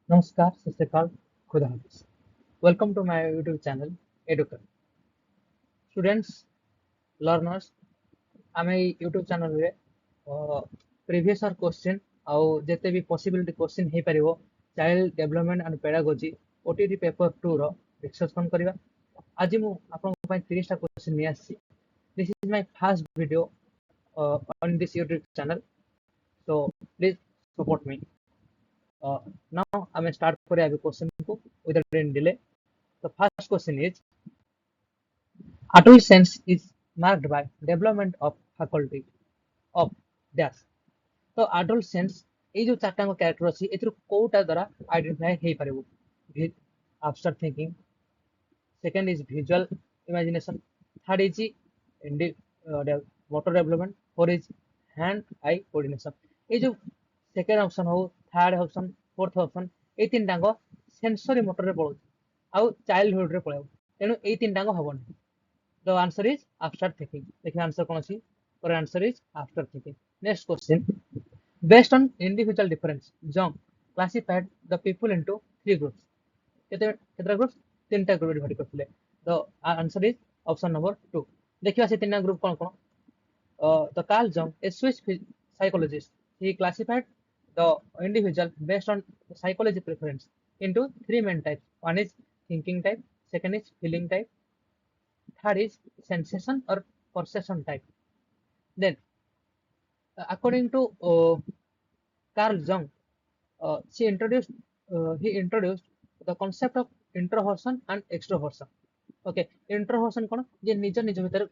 नमस्कार, सत श्री अकाल, खुदा हाफिज। Welcome to my YouTube channel Educare students learners आम यूट्यूब चैनल रे प्रीवियस ईयर क्वेश्चन आउ जेते भी पॉसिबिलिटी क्वेश्चन हे परिवो child development and pedagogy OTET paper 2 रो डिस्कशन करबा। आज मु आपन पय 30 टा क्वेश्चन नि आसी। This is my first video on this YouTube channel, so please support me. Now I may start for every question without any delay. The first question is: adolescence is marked by development of faculty of dash. तो adolescence ये जो चारटा character अच्छी एथरो कोटा द्वारा identify hey परिबो। abstract thinking, second is visual imagination, third is motor development, fourth is hand eye coordination. ये जो second option हो, third option, fourth option A तीन टांग सेंसरी मोटर रे पळो आउ चाइल्डहुड रे पळो तेनु ए तीन टांग हबन। The answer is abstract thinking। देखिए आंसर कोन अछि? और answer is abstract thinking। Next question: based on individual difference Jung classified the people into three groups। केतरा ग्रुप्स? तीनटा ग्रुप डिवाइड करथिले। The answer is option number 2। देखिबा से तीनटा ग्रुप कोन कोन? The Carl Jung, a Swiss psychologist, he classified the individual based on psychology preference into three main types. One is thinking type, second is feeling type, third is sensation or perception type. Then, according to Carl Jung, he introduced the concept of introversion and extroversion. Okay, introversion कोन जे निज निज भीतर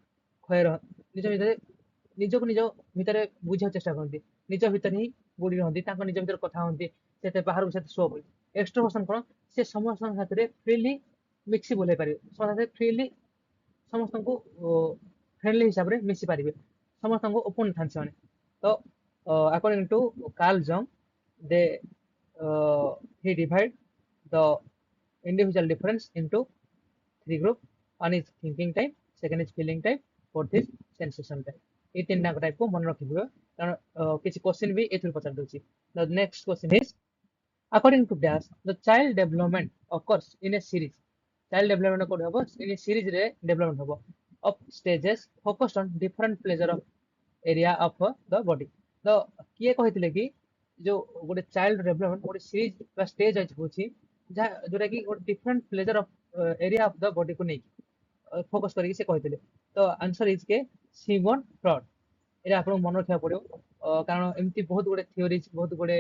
खयर निज भीतर निजको निज भीतर बुझा चेष्टा करती, निज भीतर ही बुड़ी रहती, ताको निज भीतर कथा होती, सेते बाहर से शो होई। एक्सट्रोवर्सन कोन से समस्त साथरे फ्रीली मिक्सी बोले पारे, समस्त फ्रीली समस्त को फ्रेंडली हिसाब रे मिसी पारिबे, समस्त को ओपन थांसे माने। तो अकॉर्डिंग टू कार्ल जंग दे he divide the individual difference into three group. One is thinking type, second is feeling type, fourth is sensation type। ये तीन टाइप को मन रखिबो कारण किछि क्वेश्चन भी एथुर पचार दोछि। The next question is according to dash the child development occurs in a series। child development code हबो इन ए सीरीज रे डेवलपमेंट हबो of stages focused on different pleasure of area of the body। तो किए कहितले कि जो गोटे चाइल्ड डेवलपमेंट गोटे series बा स्टेज अछि होछि जोटा कि different pleasure of area of the body को नहीं फोकस करके से कहते। तो आंसर इज के सिमोन फ्रॉड। एरा आपन मन रखा पड़ो कारण एमती बहुत गुडे थ्योरीज बहुत गुडे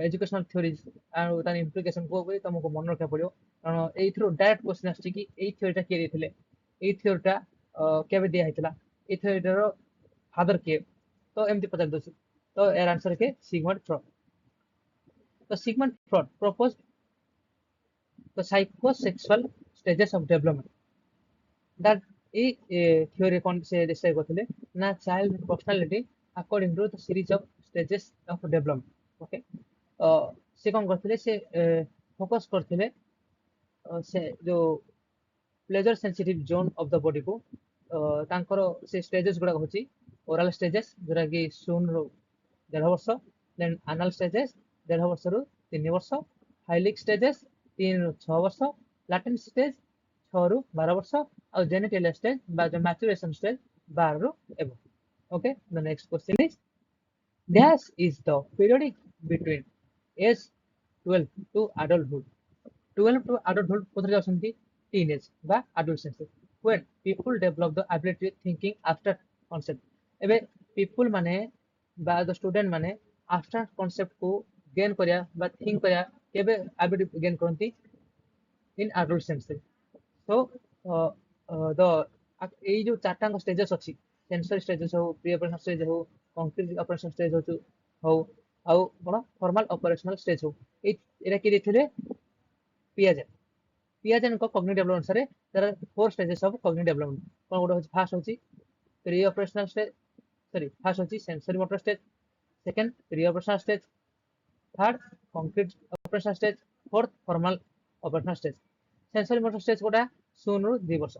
एजुकेशनल थ्योरीज आ तार इंप्लिकेशन को भी तुमको मन रखा पड़ो कारण एई थ्रो डायरेक्ट क्वेश्चन आछि कि एई थ्योरीटा के देथिले, एई थ्योरीटा केबे दिया हैतला, एई थ्योरीटार फादर के, तो एमती पचार दोछि। तो एर आंसर के सिगमंड फ्रॉड। तो Sigmund fraud proposed the psychosexual stages of development that a theory kon se describe करथिले ना child personality according to the series of stages of development। Okay से कोन करथिले से फोकस करथिले से जो pleasure sensitive zone of the body को तांकर से स्टेजेस गुडा होची ओरल स्टेजेस जोरा कि शून रो 1.5 वर्ष, देन एनल स्टेजेस 1.5 वर्ष रु 3 वर्ष, हाइलिक स्टेजेस 3 रु 6 वर्ष, लैटेंट स्टेज 6 रु 12 वर्ष और जेनिटल स्टेज बा जो मैच्योरेशन स्टेज 12 रु एबो। Okay the next question is dash is the periodic between age 12 to adulthood। 12 to adulthood कोथरे जाउछंती teenage बा adolescence when people develop the ability thinking after concept। एबे people माने बा द स्टूडेंट माने after concept को gain करिया बा think करिया केबे एबिलिटी गेन करंती इन एडोलसेंस। सो द एई जो चारटा स्टेजेस अछि सेंसरी स्टेजेस हो, प्री ऑपरेशनल स्टेज हो, कंक्रीट ऑपरेशनल स्टेज हो आउ कोन फॉर्मल ऑपरेशनल स्टेज हो, एरा के देथिले पियाजे। पियाजे को कॉग्निटिव डेवलपमेंट सारे there are 4 stages of cognitive development. कोन गोटे फर्स्ट होची pre operational stage, sorry first होची sensory motor stage, second pre operational stage, third concrete operational stage, fourth formal operational stage. Sensory motor stage कोटा 0 रु 2 वर्ष,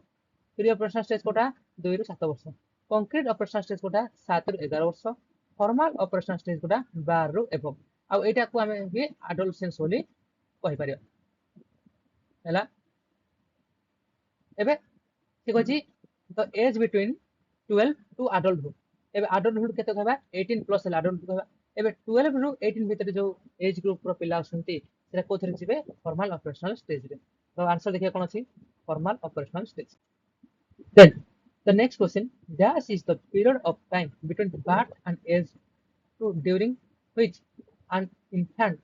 pre operational stage Kota 2 रु 7 वर्ष, concrete operational stage Kota 7 रु 11 वर्ष, फॉर्मल ऑपरेशनल स्टेज कोटा 12 रु above. आ एटा को हमें भी एडोलसेंस बोली कहि परियो हैला एबे ठीक अछि the age between 12 to adulthood एबे अडल्टहुड केते कहबा 18 प्लस अडल्ट कहबा एबे 12 रु 18 भितर जो एज ग्रुप रो पिला असंती सेरा कोथरे जिवे फॉर्मल ऑपरेशनल स्टेज रे तो आंसर देखिए कोन अछि formal operational stage then the next question dash is the period of time between birth and age to during which an infant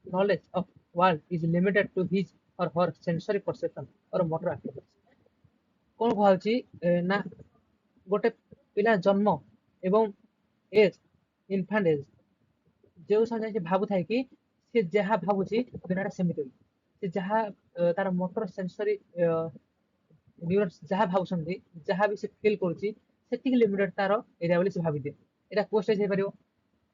knowledge of world is limited to his or her sensory perception or motor activities कोन कहउची ना गोटे पिला जन्म एवं as इन्फांट as जो समय से भाबु Thai कि से जहा भाबुची दुनियाटा सेमिति से जहा तार मोटर सेंसरी न्यूरॉन्स जहा भाबुछंती जहा भी से फील करूची सेतिक लिमिटेड तार एरिया बोली से भाबि दे एटा कोस्टेज हे परियो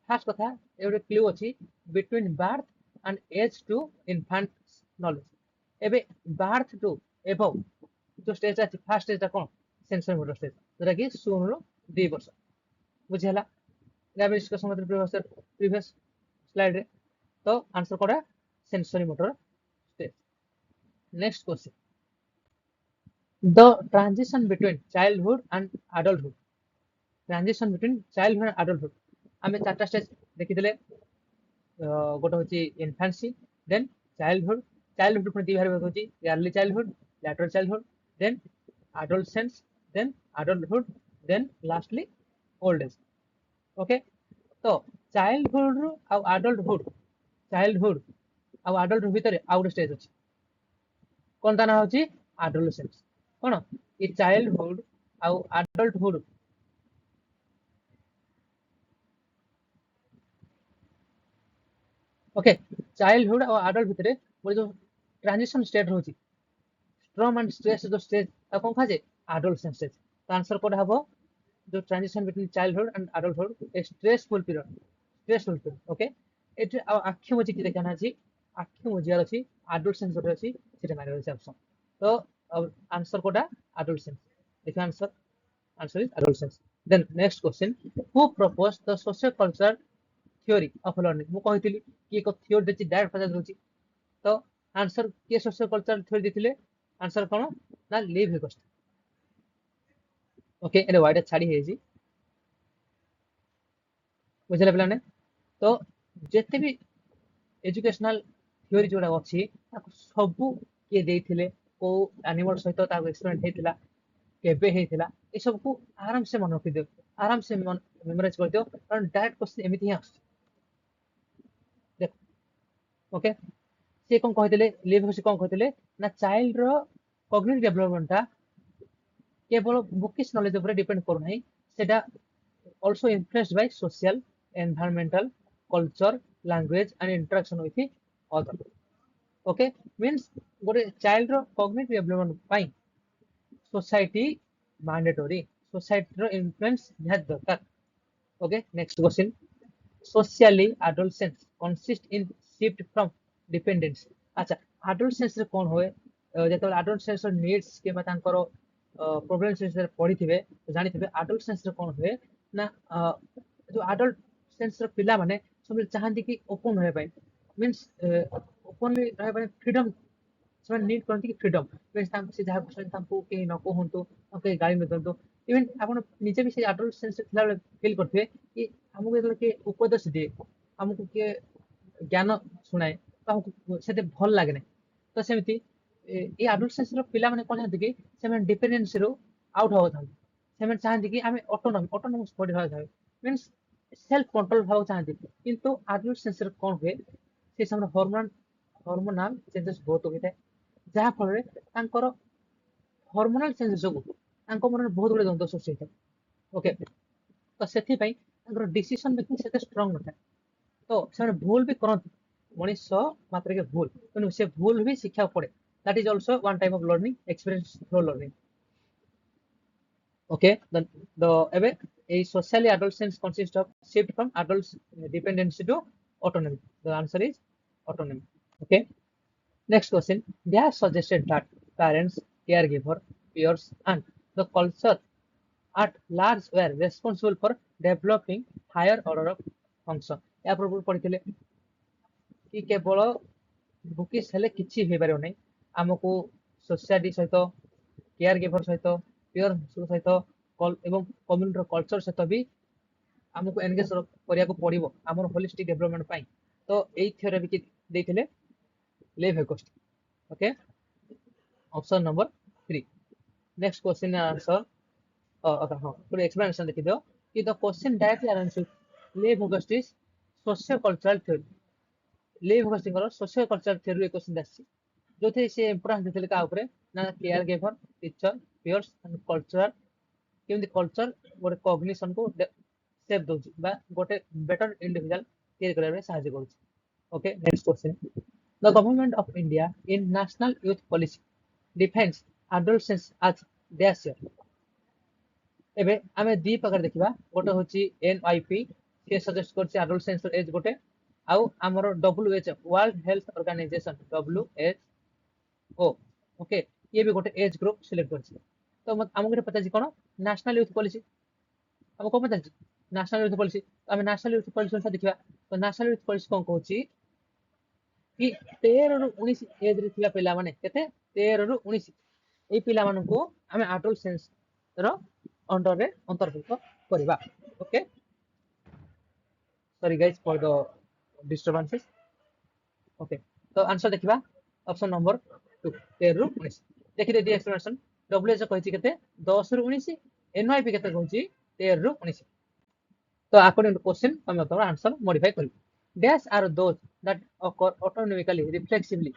फर्स्ट कथा एवरे क्लू अछि between birth and age two infant knowledge एबे बर्थ टू एबव जो स्टेज अछि फर्स्ट स्टेज कोन सेंसरी मोटर स्टेज जरा कि 0 रु 2 वर्ष बुझिहला एबे डिस्कशन मत प्रीवियस स्लाइड रे तो आंसर कोडा sensory motor stage next question the transition between childhood and adulthood transition between childhood and adulthood आमे चारटा स्टेज देखिथिले गोटे होची इन्फांसी देन चाइल्डहुड चाइल्डहुड पुनी दी भारे होची early childhood later childhood then adolescence then adulthood then lastly old age okay तो childhood रु आ चाइल्डहुड आ adulthood भितर आ गोटे स्टेज अछि कोन ता ना होची adolescence कोन ए चाइल्डहुड आ adulthood ओके चाइल्डहुड और अडल्ट भितर वो जो ट्रांजिशन स्टेट होची स्ट्रॉम एंड स्ट्रेस जो स्टेज आ कोन खाजे adolescence स्टेज तो आंसर कोड हबो जो transition between childhood and adulthood a stressful period okay एट आखि मोजी कि देखना छी आखि मोजियार अछि adolescence जो अछि सेटा माने अछि ऑप्शन तो आंसर कोडा adolescence देखिए answer is adolescence then next question who proposed the socio cultural theory of learning मु कहितली कि एक थियोरी देछि डायरेक्ट पचास होछि तो आंसर के सोशल कल्चरल थ्योरी दिथिले आंसर कोन ना लिव हेगस्ट ओके एले वाइड छाडी हेजी बुझले प्लान तो जेते भी एजुकेशनल थ्योरी जोडा अछि सबु के देथिले को एनिमल सहित ता एक्सपेरिमेंट हेतिला केबे हेतिला ए सब को आराम से मन रखि दियो आराम से मेमोराइज कर दियो कारण डायरेक्ट क्वेश्चन एमिति ही आछ ओके से कोन कहितले लिव हेगस्ट कोन कहितले ना चाइल्ड रो कॉग्निटिव डेवलपमेंट केवल बुकिश नॉलेज ऊपर डिपेंड करू नाही सेटा also influenced by social environmental culture language and interaction with other okay means गोटे चाइल्ड रो कॉग्निटिव डेवलपमेंट पाई सोसाइटी मैंडेटरी सोसाइटी रो इन्फ्लुएंस निहात दरकार okay next question socially adolescence consist in shift from dependence अच्छा adolescence रे कोन होए जेतबे adolescence रो needs के बा तांकर problem से पढ़ी थिबे जानि थिबे adolescence रे कोन होए ना जो adolescence रो पिला माने सब चाहंती कि ओपन होए पाए मींस ओपनली रहे पाए फ्रीडम ସେମାନେ नीड करନ୍ତି कि फ्रीडम मींस ताम से जहा पसंद तामको के न कहंतु ओके गाड़ी में दंतु इवन आपण निजे भी से adolescence रे थिला फील करथिबे कि हमको एतले के उपदेश दे हमको के ज्ञान सुनाए तो हमको सेते भल लागे नै तो सेमिति ए adolescence रो पिला माने कोन चाहନ୍ତି कि सेमन डिपेंडेंस रो आउट हो थांती सेमन चाहନ୍ତି कि आमे ऑटोनोमस बॉडी भाव थाए मींस सेल्फ कंट्रोल भाव चाहନ୍ତି किंतु adolescence रो कोन होए से समय हार्मोनल चेंजेस बहुत होई थाए जहा फल रे तांकर हार्मोनल चेंजेस जो तांको मन बहुत बड़े द्वंद्व सृष्टि होता ओके तो सेथि पई तांकर डिसीजन मेकिंग सेते स्ट्रांग नथा तो से भूल भी करत मनीष मात्र के भूल तो से भूल भी शिक्षा पड़े that is also one type of learning experience through learning okay the ebe a socially adolescence consists of shift from adult dependency to autonomy the answer is autonomy okay next question they have suggested that parents caregiver peers and the culture at large were responsible for developing higher order of function या प्रभु पढ़िथिले कि केवल bookish हेले किछि हे पारियो नै हमको society सहित care giver सहित पियर सहित एवं कम्युनिटी कल्चर सहित भी हमको एंगेज करिया को पड़िबो हमर होलिस्टिक डेवलपमेंट पाई तो एई थ्योरी भी देथिले लेव हेकोस्ट okay option number 3 next question answer okay हाँ पूरा explanation देखि दियो कि the question directly aligns with Lev Augustin's socio-cultural theory Lev Augustin socio-cultural theory question आछि जोथे से इंपोर्टेंस देथिले का ऊपर ना care giver teacher peers and culture केमि कल्चर गोटे कॉग्निशन को सेव दोछि बा गोटे बेटर इंडिविजुअल क्रिएट करबा में सहायता करूछि okay next question the government of India in national youth policy defines adolescence as dash year एबे आमे दी प्रकार देखिबा गोटे होची एनआईपी के सजेस्ट करछि एडोलसेंस एज गोटे आउ हमर WHO world health organization WHO okay ये भी गोटे एज ग्रुप सिलेक्ट करछि तो हमको पता जी कोन नेशनल यूथ पॉलिसी हमको पता जी नेशनल यूथ पॉलिसी आमे नेशनल यूथ पॉलिसी देखिबा तो नेशनल यूथ पॉलिसी कोन कहछि कि 13 रु 19 एज रे थिला पिला माने केते 13 रु 19 ए पिला मानको आमे एडोलसेंस रो अंडर रे अंतर्भुक्त करबा okay sorry guys for the disturbances okay तो आंसर देखिबा ऑप्शन नंबर 2 13 रु 19 देखि दे एक्सप्लेनेशन डब्ल्यूएच कहछि केते 10 रु 19 एनआईपी केते कहछि 13 रु 19 तो अकॉर्डिंग टू क्वेश्चन हम तो आंसर मॉडिफाई करबो dash are those that occur autonomically reflexively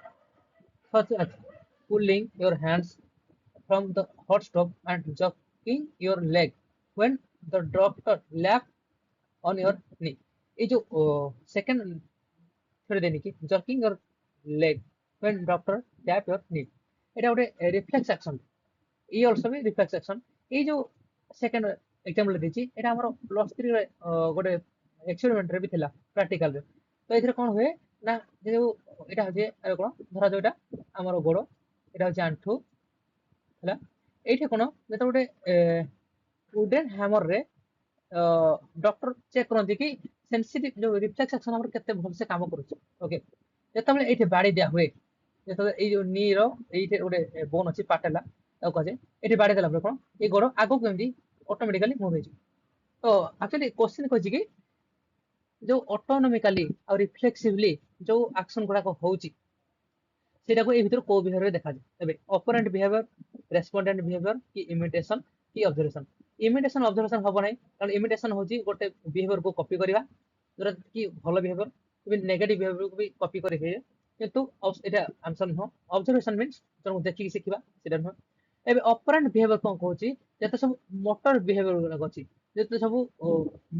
such as pulling your hands from the hot stove and jerking your leg when the doctor lap on your knee ये जो second थोड़े देनी की jerking your leg when doctor tap your knee এটা ଗୋଟେ reflex action ই also भी reflex action এই जो सेकंड एग्जांपल देछि এটা हमर प्लस 3 रे गोटे एक्सपेरिमेंट रे भी थिला प्रैक्टिकल रे तो एथरे कोन होए ना जे एटा होजे अरे कोन धरा जो एटा हमर गोड़ो एटा होजे आंठू हला एठी कोन जेता गोटे वुडन हैमर रे डॉक्टर चेक करନ୍ତି कि सेंसिटिव जो रिफ्लेक्स एक्शन हमर केते भल से काम करूछ ओके जेता बेले एठी बाडी दिया हुए जेता ए जो नी रो एठी गोटे बोन अछि पाटेला तो कहे एठी बाडी देला कोन ए गोड़ो आगो केमदी ऑटोमेटिकली मूव होई तो एक्चुअली क्वेश्चन कहछि कि जो ऑटोनॉमिकली और रिफ्लेक्सिवली जो एक्शन गुडा को होउची सेटा को ए भीतर को बिहेवियर देखा जाय एबे ऑपरेंट बिहेवियर रेस्पोंडेंट बिहेवियर की इमिटेशन की ऑब्जर्वेशन इमिटेशन ऑब्जर्वेशन हबो नै कारण इमिटेशन होची गोटे बिहेवियर को कॉपी करबा जोरा कि भलो बिहेवियर इवन नेगेटिव बिहेवियर को भी कॉपी करे हे किंतु एटा आंसर न ऑब्जर्वेशन मींस जो देखि सिखिबा सेटा न एबे ऑपरेंट बिहेवियर कोन कहूची जते सब मोटर बिहेवियर गुना अछि जते सब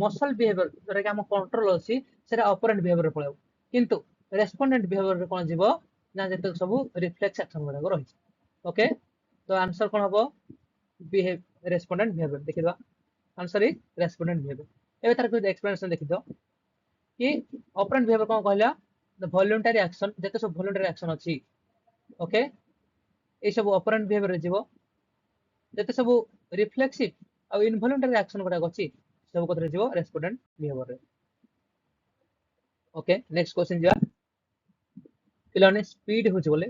मसल बिहेवियर जोरा कि हम कंट्रोल अछि सेटा ऑपरेंट बिहेवियर पळाउ किंतु रेस्पोंडेंट बिहेवियर कोन जीवो ना जते सब रिफ्लेक्स एक्शन गुना रही ओके तो आंसर कोन हबो बिहेव रेस्पोंडेंट बिहेवियर देखिबा आंसर इज रेस्पोंडेंट बिहेवियर एबे तार को एक्सप्लेनेशन देखि दो कि ऑपरेंट बिहेवियर कोन कहला द वॉलंटरी एक्शन जते सब वॉलंटरी एक्शन अछि ओके ए सब ऑपरेंट बिहेवियर रे जीवो जते सब रिफ्लेक्सिव आ इनवॉलंटरी एक्शन गुडा अछि सब कथरे जीवो रेस्पोंडेंट बिहेवियर रे ओके नेक्स्ट क्वेश्चन जा पिलाने स्पीड हो बोले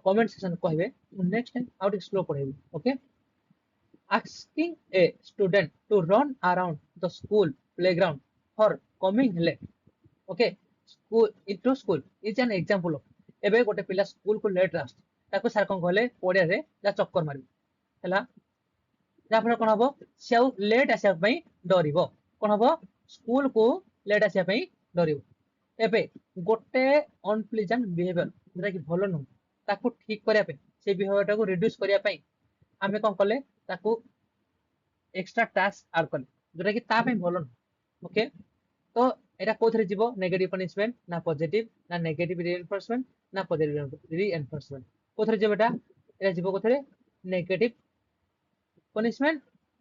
कमेंट सेक्शन कहबे नेक्स्ट टाइम आउट स्लो पढ़ेबी okay asking a student to run around the school playground for coming late okay school into school is an example of एबे गोटे पिला स्कूल को लेट रास्ट ताको सर कोन कहले पडिया रे जा चक्कर मारी हला जा फर कोन हबो से लेट आसे पई डरिबो कोन हबो स्कूल को लेट आसे पई डरिबो एबे गोटे अनप्लीजेंट बिहेवियर जेटा कि भलो न ताको ठीक करिया पे से बिहेवियर टाको रिड्यूस करिया पे आमे कोन कले ताको एक्स्ट्रा टास्क आड कले जेटा कि ता पे भलो न ओके तो एटा कोथरे जीवो नेगेटिव पनिशमेंट ना पॉजिटिव ना नेगेटिव रीइंफोर्समेंट ना पॉजिटिव रीइंफोर्समेंट कोथरे जीवो एटा जीवो कोथरे नेगेटिव पनिशमेंट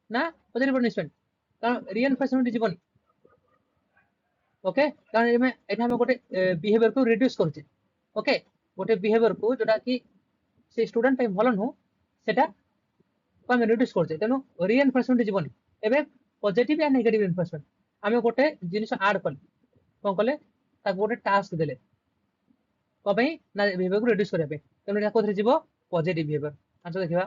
ना पॉजिटिव पनिशमेंट कारण रीइंफोर्समेंट जीवनी ओके कारण एमे एटा हम गोटे बिहेवियर को रिड्यूस करछे ओके गोटे बिहेवियर को जोटा कि से स्टूडेंट पे भलो न सेटा को हम रिड्यूस करछे तेनो रीइंफोर्समेंट जीवनी एबे पॉजिटिव या नेगेटिव रीइंफोर्समेंट आमे गोटे जिनिस ऐड कले कोन कले ता गोटे टास्क देले कहीं ना बिहेवियर को रिड्यूस करने तेणु यहाँ कौन जीव पॉजिटिव बिहेवियर आंसर देखा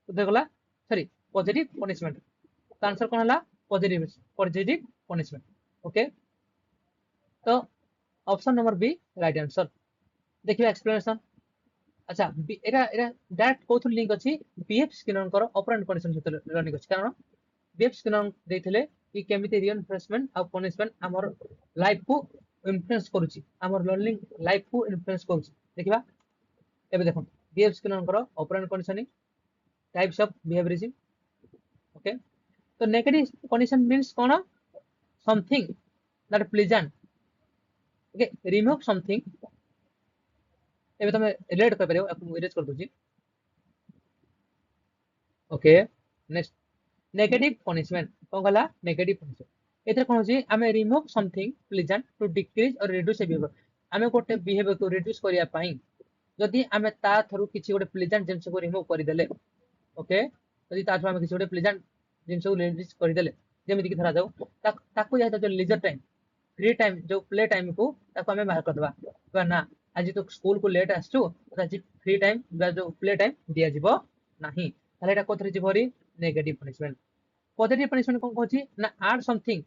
तो गला सॉरी पॉजिटिव पनिशमेंट तो आंसर कौन है पॉजिटिव पॉजिटिव पनिशमेंट ओके तो option number B right answer देखिए एक्सप्लेनेशन अच्छा एरा एरा डायरेक्ट कोथु लिंक अछि बीएफ स्किनर कर ऑपरेंट कंडीशन सहित लिंक अछि कारण बीएफ स्किनर देथिले कि केमिति रिइनफोर्समेंट आ पनिशमेंट हमर लाइफ को इन्फ्लुएंस करूची हमर लर्निंग लाइफ को इन्फ्लुएंस करूची देखिबा एबे देखो बीएफ स्किनर कर operant conditioning types of behaviourism okay तो नेगेटिव कंडीशन मींस कोन something that pleasant okay remove something एबे तमे रिलेट कर परियो aku इरेज कर दोची ओके नेक्स्ट नेगेटिव पनिशमेंट कोन गला नेगेटिव पनिशमेंट एथरे कोन होची आमे remove something pleasant to decrease और रिड्यूस ए बिहेवियर आमे गोटे बिहेवियर को रिड्यूस करिया पई जदि आमे ता थरु किछि गोटे प्लेजेंट जिंस को रिमूव करि देले ओके जदि ता थरु आमे किछि गोटे प्लेजेंट जिंस को रिड्यूस करि देले जेमिति कि धरा जाऊ ताकू या जो लीजर टाइम फ्री टाइम जो प्ले टाइम को ताकू आमे बाहर कर दबा तो ना आज तो स्कूल को लेट आसछु आज फ्री टाइम जो प्ले टाइम दिया जिवो नाही ताले एटा कोथरे Jiwri negative punishment positive punishment कोन कहछि ना ऐड समथिंग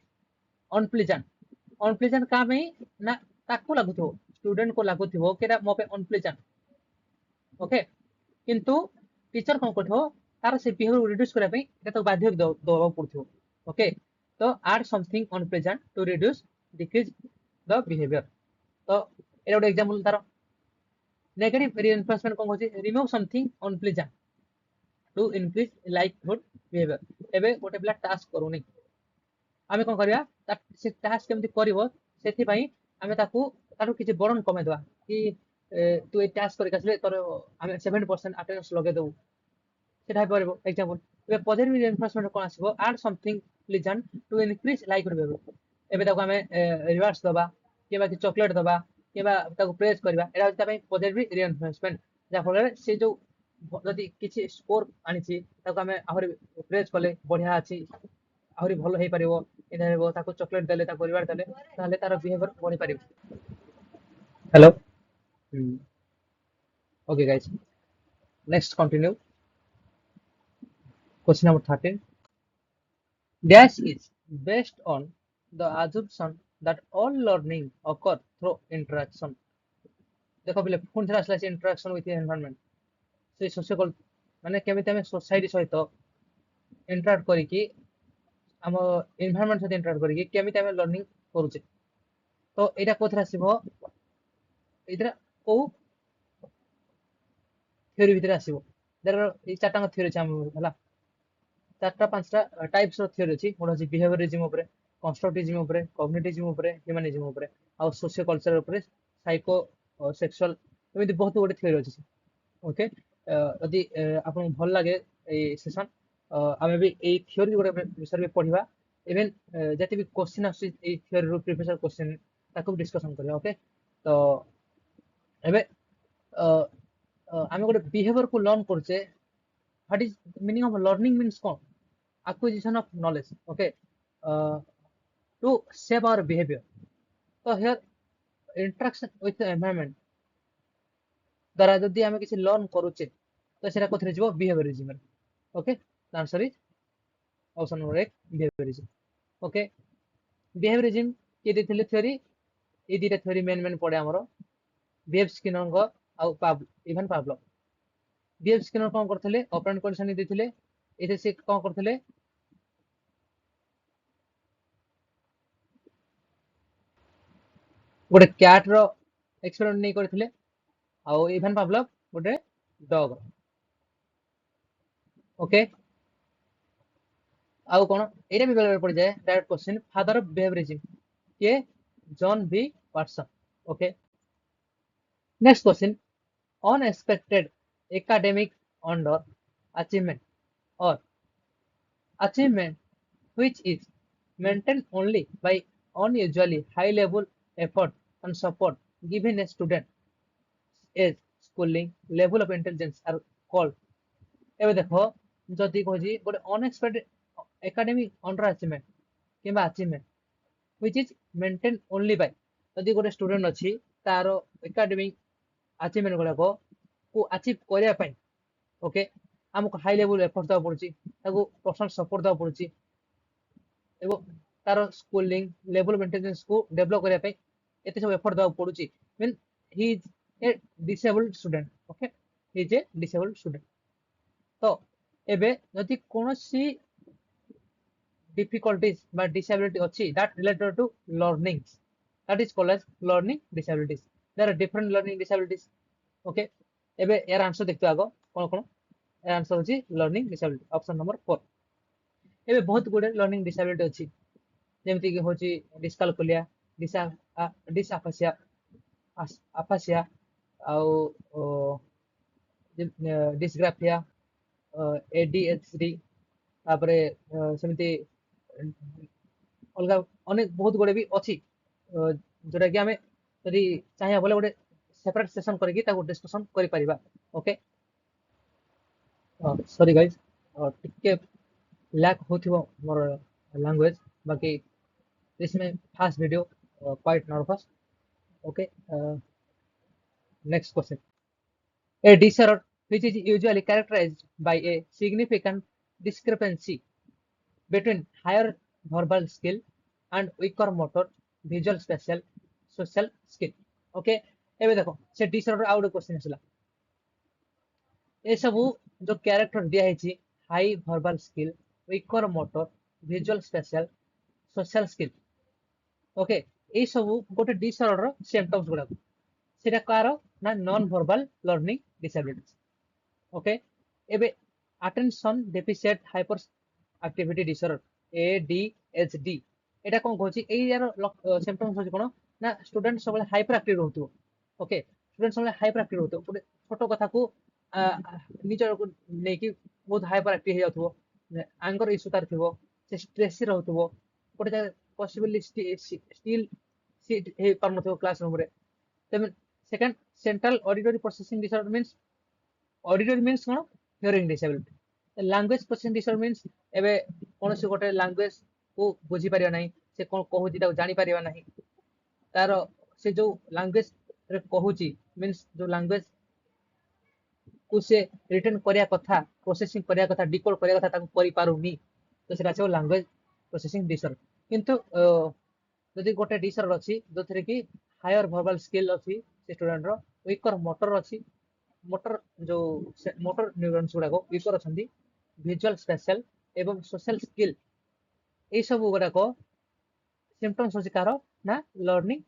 अनप्लेजेंट का में ना ताकू लागुथो स्टूडेंट को लागुथो केरा मो पे अनप्लेजेंट ओके किंतु टीचर कोन करथो तार से बिहेवियर रिड्यूस करै पे एटा तो बाध्य दबा पड़थो ओके तो add something unpleasant to reduce decrease the behaviour तो एटा ଗୋଟେ एग्जांपल तार नेगेटिव रिइनफोर्समेंट कोन कहछि remove something unpleasant to increase likelihood behaviour एबे गोटे पिला टास्क करूनी आमे कोन करिया से टास्क केमति करिवो सेथि पई आमे ताकू तारु किछि बरन कमे दवा कि तू ए टास्क करि कसले तोर आमे 7% अटेंडेंस लगे दउ सेटा परबो एग्जांपल एबे पॉजिटिव रिइनफोर्समेंट कोन आसीबो add something pleasant to increase likelihood behaviour एबे ताकू आमे रिवार्ड्स दबा केबा कि चॉकलेट दबा केबा ताकू प्रेज करबा एटा ता पई पॉजिटिव रिइनफोर्समेंट जा फल से जो जदि किछि स्कोर आनिछि ताकू आमे आहुरी प्रेज कले बढ़िया अछि आहुरी भलो हेई परिबो एना हेबो ताकू चॉकलेट देले ताकू रिवार्ड देले ताले तार बिहेवियर बढी परिबो hello okay guys next continue question number 13 dash is based on the assumption that all learning occur through interaction देखो पहले फोन थरा असला इंटरेक्शन विथ एनवायरनमेंट से सोशल माने केमिति हमें सोसाइटी सहित इंटरैक्ट करी कि हम एनवायरनमेंट सहित इंटरैक्ट करी कि केमिति हमें लर्निंग करूचे तो एटा कोथरा आसीबो इधर को थ्योरी भीतर आसीबो देयर ई चारटा थ्योरी छै हम हला चारटा पांचटा टाइप्स ऑफ थ्योरी अछि मोड अछि बिहेवियरिज्म ऊपर कंस्ट्रक्टिविज्म ऊपर कॉग्निटिविज्म ऊपर ह्यूमनिज्म ऊपर आ सोशियो कल्चर ऊपर साइको सेक्सुअल एमिति बहुत गोटे थ्योरी अछि ओके यदि आपन भल लागे ए सेशन आमे भी ए थ्योरी गोटे विषय में पढिबा इवन जति भी क्वेश्चन आसी ए थ्योरी रो प्रिवियस क्वेश्चन ताको डिस्कशन करिया ओके तो एबे आमे गोटे बिहेवियर को लर्न करछे what is meaning of learning means कोन acquisition of knowledge okay to shape our behavior so here interaction with the environment द्वारा जदि आमे किछि लर्न करूचे तो सेरा कोथरे जिवो behaviourism okay answer is option number 1 behaviourism okay behaviourism के देथिले थ्योरी ए दिटा theory main पडे हमरो बीएफ स्किनर को आ इवन पावलो बीएफ स्किनर कोन करथिले ऑपरेंट कंडीशन देथिले एते से कोन करथिले गोटे कैट रो एक्सपेरिमेंट नै करथिले आ इवन पावलव गोटे डॉग ओके आउ कोन एटा भी बेले पड़ जाए direct question father of behaviourism के John B Watson okay next question unexpected academic under achievement or achievement which is maintained only by unusually high level effort and support given a student age schooling level of intelligence are called एबे देखो जदि कोजी गोटे unexpected academic under achievement किबा achievement which is maintained only by जदि गोटे student अछि तारो academic achievement गुड़ाक को अचीव करने ओके आमको हाई लेवल एफर्ट देवा पड़ुची पर्सनल सपोर्ट देवा पड़ुची एवं तार स्कूलिंग लेवल मेंटेनेंस को डेवलप करने एत सब एफर्ट देवा पड़ुची mean he is a disabled student okay he is a disabled student तो एबे यदि कोनोसी difficulties but disability अच्छी that related to learning that is called as learning disabilities there are different learning disabilities okay एबे यार answer देखते आगो कोन कोन यार आंसर होची लर्निंग डिसेबिलिटी ऑप्शन नंबर 4 एबे बहुत गुडे लर्निंग डिसेबिलिटी अछि जेमति कि होची डिस्कालकुलिया डिसआफासिया आफासिया आउ डिसग्राफिया एडीएचडी तापरे सेमति अलगा अनेक बहुत गुडे भी अछि जोटा कि हमें यदि चाहिए बोले गोटे सेपरेट सेशन करके ताको डिस्कशन करि परिबा ओके सॉरी गाइस टिके लैक होथिबो मोर लैंग्वेज बाकी इसमें fast video quite nervous okay next question a disorder which is usually characterized by a significant discrepancy between higher verbal skill and weaker motor visual spatial social skill okay एबे देखो से disorder out question आसला ए सब जो character दिया है high verbal skill weaker motor visual spatial social skill okay ए सब गोटे डिसऑर्डर सिम्पटम्स गुडा सेटा कार ना non verbal learning disabilities okay एबे attention deficient hyperactivity disorder ADHD एटा कोन कहछि ए यार सिम्पटम्स होछि कोन ना स्टूडेंट सब हाइपर एक्टिव रहतो ओके स्टूडेंट सब हाइपर एक्टिव रहतो गोटे छोटो कथा को निजर को नेकी बहुत हाइपर एक्टिव हो जाथो एंगर इशू तार थिबो से स्ट्रेस रहतो गोटे पॉसिबली स्टिल सीट हे पर नथो क्लासरूम रे तमे second central auditory processing disorder means auditory means कोन hearing disability language processing disorder means एबे कोनोसी गोटे लैंग्वेज को बुझी परिया नाही से कोन कहूची ता जानि परिया नाही तार से जो लैंग्वेज रे कहूची मींस जो लैंग्वेज को से रिटर्न करिया कथा प्रोसेसिंग करिया कथा डिकोड करिया कथा ताको करि पारुनी तो सेटा छै लैंग्वेज प्रोसेसिंग डिसऑर्डर किंतु यदि गोटे डिसऑर्डर अछि जोथरे कि हायर वर्बल स्किल अछि से स्टूडेंट रो वीकर मोटर अछि मोटर जो मोटर न्यूरॉन्स गुडा को वीकर अछंती विजुअल स्पेशल एवं सोशल स्किल ए सब गुडा को सिम्पटम्स अछि कार ना लर्निंग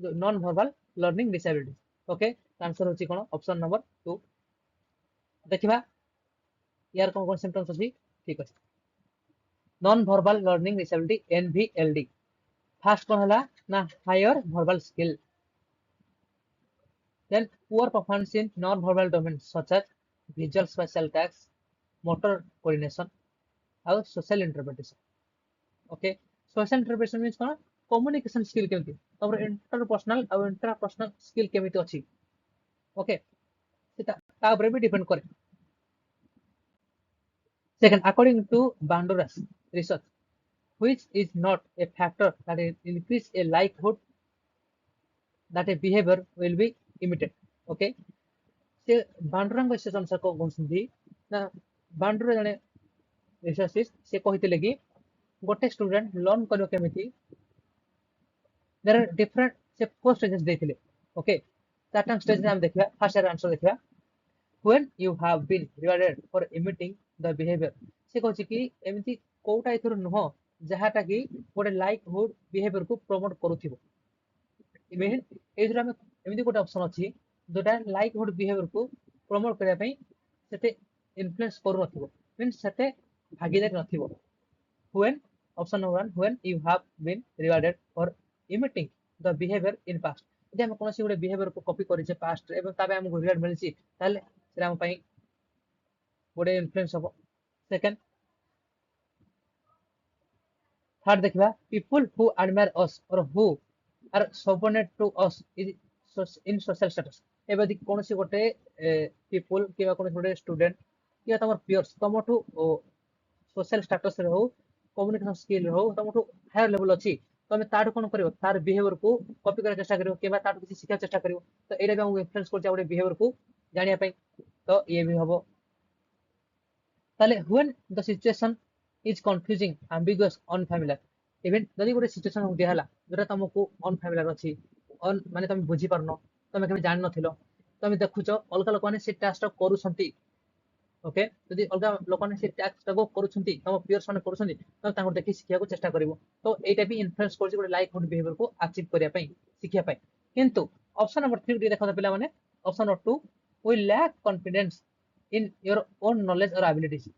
जो non verbal learning disability okay answer होची कोन ऑप्शन नंबर 2 देखिबा यार कोन कोन सिम्पटम्स अछि ठीक अछि non verbal learning disability NVLD first कोन हला ना higher verbal skill then poor performance in non-verbal domains such as visual spatial tasks motor coordination और social interpretation okay social interpretation means कोन communication skill केमती तमर interpersonal और intrapersonal skill केमती अछि okay सेटा ता ऊपर भी डिपेंड करे second according to Bandura's research which is not a factor that increase a likelihood that a behavior will be imitated okay से बांडुरंग से संसार को गुणसंधि ना बांडुर जने रिसर्चिस्ट से कहितले कि गोटे स्टूडेंट लर्न करियो केमिति देयर आर डिफरेंट से फोर स्टेजेस देखले ओके चारटा स्टेज हम देखिया फर्स्ट ईयर आंसर देखिया when you have been rewarded for imitating the behavior से कहछि कि एमिति कोटा इथुर नहो जहाटा कि गोटे लाइकहुड बिहेवियर को प्रमोट करूथिबो इमेन एथुर हम एमिति गोटे ऑप्शन अछि जोटा लाइकहुड बिहेवियर को प्रमोट करिया पई सेते इन्फ्लुएंस करू नथिबो मींस सेते भागीदार नथिबो when option number 1 when you have been rewarded for imitating the behavior in past यदि हम कोनोसी गोटे बिहेवियर को कॉपी करि जे पास्ट एवं ताबे हमको रिवार्ड मिलछि ताले सेरा हम पई गोटे इन्फ्लुएंस हो सेकंड थर्ड देखबा people who admire us or who are subordinate to us in social status एबे दि कोनोसी गोटे people किबा कोनोसी गोटे स्टूडेंट किबा तमर पियर्स तमठु सोशल स्टेटस रे हो कम्युनिकेशन स्किल हो तमठु हायर लेवल अछि तमे तार कोन करियो तार बिहेवियर को कॉपी करने चेष्टा करियो केबा तार किसी शिक्षा चेष्टा करियो तो एटा भी हम इन्फ्लुएंस करछ गोटे बिहेवियर को जानिया पई तो ये भी हबो ताले when the situation is confusing ambiguous unfamiliar even जदि गोटे सिचुएशन हो दिहला जोटा तुमको अनफैमिलियर अछि अन माने तुम बुझी पारनो तुम केबे जान नथिलो तुम देखुचो अलगा लोक माने से टास्क करूछंती ओके जदि अलगा लोक माने से टास्क को करूछंती तुम पियर्स माने करूछंती तो तांको देखि सिखिया को चेष्टा करिवो तो एटा भी इन्फ्लुएंस करछि गोटे लाइक गुड बिहेवियर को अचीव करिया पई सिखिया पई किंतु ऑप्शन नंबर 3 देखो पिला माने option number 2 we lack confidence in your own knowledge और एबिलिटीज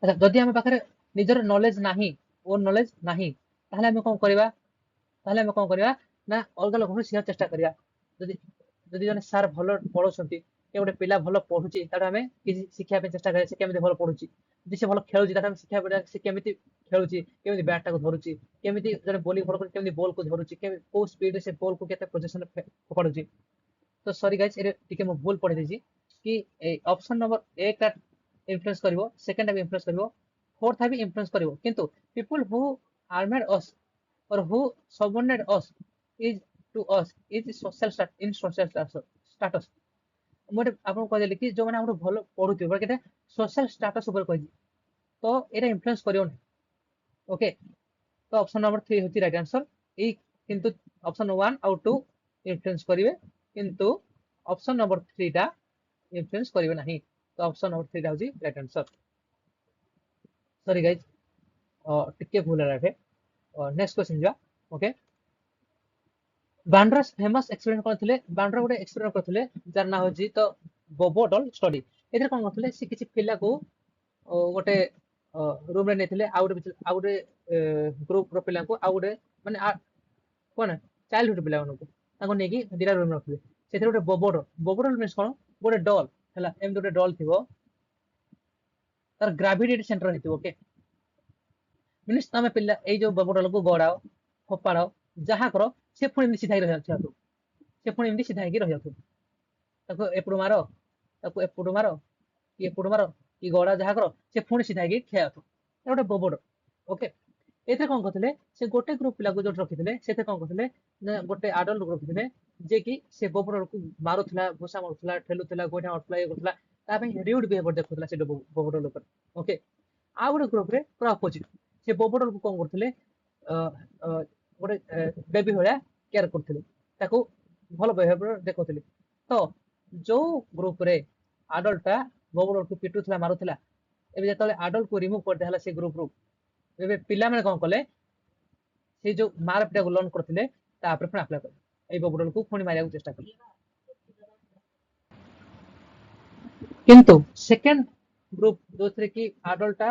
अच्छा जदि हम पाखरे निजर नॉलेज नाही ओन नॉलेज नाही ताहले हम कोन करबा ताहले हम कोन करबा ना अलगा लोक को सिखा चेष्टा करिया जदि जदि जने सर भलो पढोछंती के गोटे पिला भलो पढुची ताटा हमें किसी शिक्षा पे चेष्टा करे से केमिति भलो पढुची जदि से भलो खेलुची ताटा हम शिक्षा पे से केमिति खेलुची केमिति बैट टा को धरुची केमिति जने बॉलिंग भलो केमिति बॉल को धरुची के को स्पीड से बॉल को केते पोजीशन पकड़ुची तो सॉरी गाइस एरे टिके मो भूल पढ़ी देजी कि ऑप्शन नंबर 1 का इन्फ्लुएंस करिवो सेकंड भी इन्फ्लुएंस करिवो फोर्थ भी इन्फ्लुएंस करिवो किंतु people who armed us or who subordinate us is to us is social in social status मोटे आपन कह देली कि जो माने हमरो भलो पढुथि बा केटा सोशल स्टेटस ऊपर कहि तो एटा इन्फ्लुएंस करियो नै ओके तो ऑप्शन नंबर 3 होती राइट आंसर ए किंतु ऑप्शन 1 और 2 इन्फ्लुएंस करिवे किंतु ऑप्शन नंबर 3 टा इन्फ्लुएंस करिवे नाही तो ऑप्शन नंबर 3 टा होती राइट आंसर सॉरी गाइस टिके भूल रहे नेक्स्ट क्वेश्चन जा ओके बांद्रा फेमस एक्सपेरिमेंट करथिले बांद्रा गोटे एक्सपेरिमेंट करथिले जार ना होजी तो बोबोडल स्टडी एथर कोन करथिले से किछि पिला को गोटे रूम रे नेथिले आ गोटे ग्रुप रो पिला को आ गोटे माने कोन चाइल्डहुड पिला को ताको नेकी दिरा रूम रखले सेथर गोटे बोबोडल मींस कोन गोटे डॉल हला एम गोटे डॉल थिबो तार ग्रेविटी सेंटर हितो ओके मींस तमे पिला ए जो बोबोडल को गड़ाओ फोपाड़ो जहा करो से पुणी सीधा रही जाथु से पुणी एमती सीधा रही जाथु ताको एपडु मारो ताको एपडु मारो कि गड़ा जहा करो से पुणी सीधा ठिया जाथु गोटे बोबोड ओके एथे कोन करथिले से गोटे ग्रुप पिला को जो रखिथिले सेथे कोन करथिले गोटे एडल्ट ग्रुप रखिथिले जे कि से बोबोड को मारुथला भूसा मारुथला ठेलुथला गोठा उठला ए करथला ता पई रिउड बिहेवियर देखुथला से बोबोड ऊपर ओके आ गोटे ग्रुप रे पूरा अपोजिट से बोबोड को कोन करथिले गोटे बेबी भलिया केयर करथिले ताको भलो बिहेवियर देखौथिले तो जो ग्रुप रे एडल्ट बोबोड को पिटुथला मारुथला एबे जतले एडल्ट को रिमूव कर देहला से ग्रुप रो एबे पिला माने कोन कले से जो मारपटा को लर्न करथिले ता पर अप्लाई कर ए बोबोड को पुणी मारिया को चेष्टा कर किंतु सेकंड ग्रुप दोसरे की एडल्ट